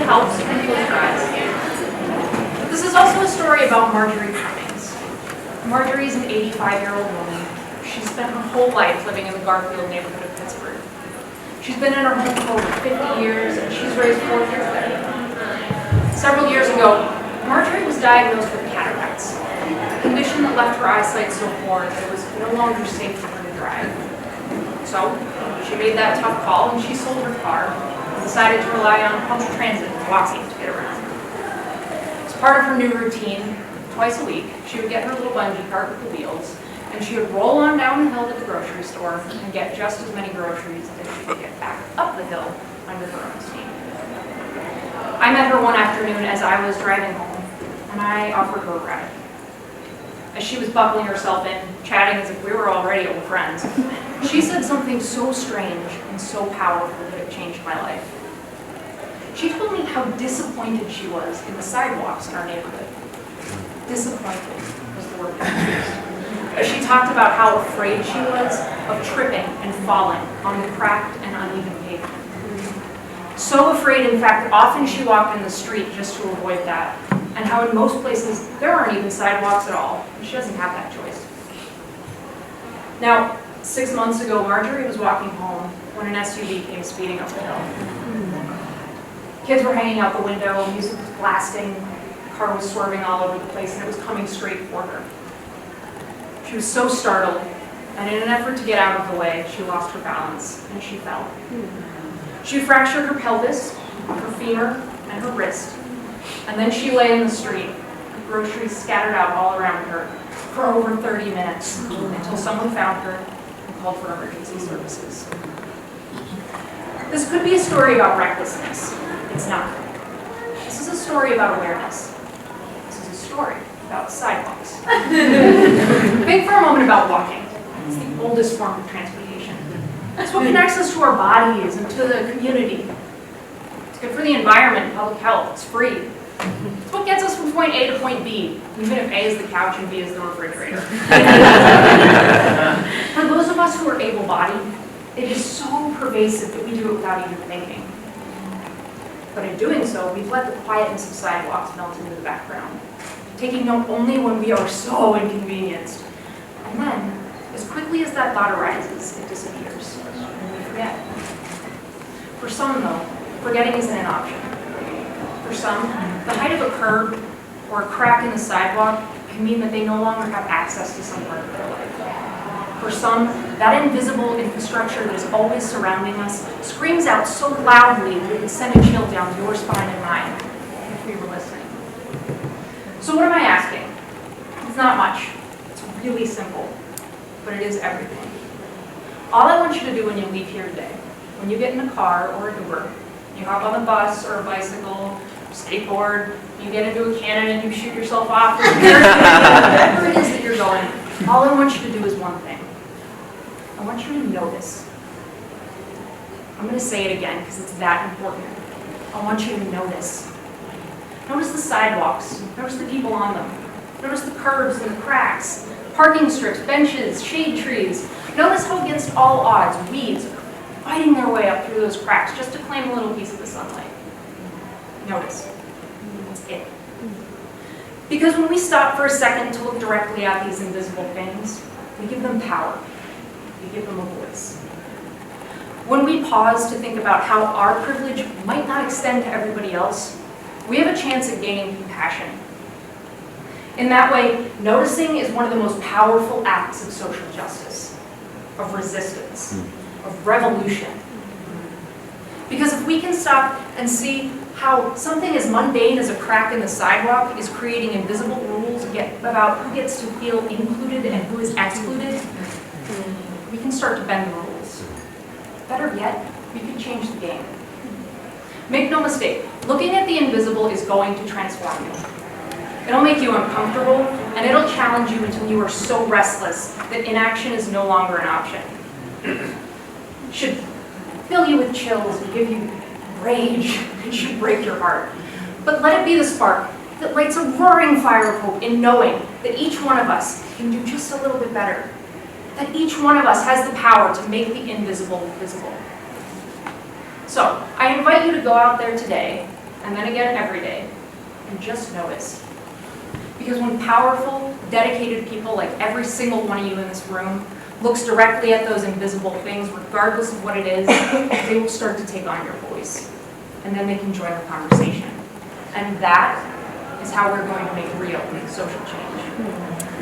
helps you can close your eyes. But this is also a story about Marjorie Cummings. Marjorie is an 85-year-old woman. She spent her whole life living in the Garfield neighborhood of Pittsburgh. She's been in her home for over 50 years, and she's raised 4 kids there. Several years ago, Marjorie was diagnosed with cataracts, a condition that left her eyesight so poor that it was no longer safe for her to drive. So, she made that tough call, and she sold her car and decided to rely on public transit and walking to get around. As part of her new routine, twice a week, she would get her little bungee cart with the wheels, and she would roll on down the hill to the grocery store and get just as many groceries as she could get back up the hill under her own steam. I met her one afternoon as I was driving home, and I offered her a ride. As she was buckling herself in, chatting as if we were already old friends, she said something so strange and so powerful that it changed my life. She told me how disappointed she was in the sidewalks in our neighborhood. Disappointed was the word that she used. She talked about how afraid she was of tripping and falling on the cracked and uneven pavement. So afraid, in fact, that often she walked in the street just to avoid that, and how in most places there aren't even sidewalks at all, and she doesn't have that choice. Now, 6 months ago, Marjorie was walking home when an SUV came speeding up the hill. Kids were hanging out the window, music was blasting, the car was swerving all over the place, and it was coming straight for her. She was so startled, and in an effort to get out of the way, she lost her balance, and she fell. She fractured her pelvis, her femur, and her wrist, and then she lay in the street, with groceries scattered out all around her, for over 30 minutes, until someone found her and called for emergency services. This could be a story about recklessness. It's not. This is a story about awareness. This is a story about sidewalks. Think for a moment about walking. It's the oldest form of transportation. It's what connects us to our bodies and to the community. It's good for the environment and public health. It's free. It's what gets us from point A to point B, even if A is the couch and B is the refrigerator. For those of us who are able-bodied, it is so pervasive that we do it without even thinking. But in doing so, we've let the quietness of sidewalks melt into the background, taking note only when we are so inconvenienced. And then, as quickly as that thought arises, it disappears, and we forget. For some, though, forgetting isn't an option. For some, the height of a curb or a crack in the sidewalk can mean that they no longer have access to some part of their life. For some, that invisible infrastructure that is always surrounding us screams out so loudly that it would send a chill down your spine and mine if we were listening. So what am I asking? It's not much. It's really simple, but it is everything. All I want you to do when you leave here today, when you get in a car or an Uber, you hop on the bus or a bicycle, skateboard, you get into a cannon and you shoot yourself off, or wherever it is that you're going, all I want you to do is one thing. I want you to notice. I'm going to say it again because it's that important. I want you to notice. Notice the sidewalks. Notice the people on them. Notice the curbs and the cracks, parking strips, benches, shade trees. Notice how against all odds, weeds are fighting their way up through those cracks just to claim a little piece of the sunlight. Notice. That's it. Because when we stop for a second to look directly at these invisible things, we give them power. We give them a voice. When we pause to think about how our privilege might not extend to everybody else, we have a chance at gaining compassion. In that way, noticing is one of the most powerful acts of social justice, of resistance, of revolution. Because if we can stop and see how something as mundane as a crack in the sidewalk is creating invisible rules about who gets to feel included and who is excluded, we can start to bend the rules. Better yet, we can change the game. Make no mistake, looking at the invisible is going to transform you. It'll make you uncomfortable, and it'll challenge you until you are so restless that inaction is no longer an option. It should fill you with chills and give you rage. It should break your heart. But let it be the spark that lights a roaring fire of hope in knowing that each one of us can do just a little bit better. That each one of us has the power to make the invisible visible. So, I invite you to go out there today and then again every day, and just notice. Because when powerful, dedicated people, like every single one of you in this room, looks directly at those invisible things, regardless of what it is, they will start to take on your voice. And then they can join the conversation. And that is how we're going to make real social change.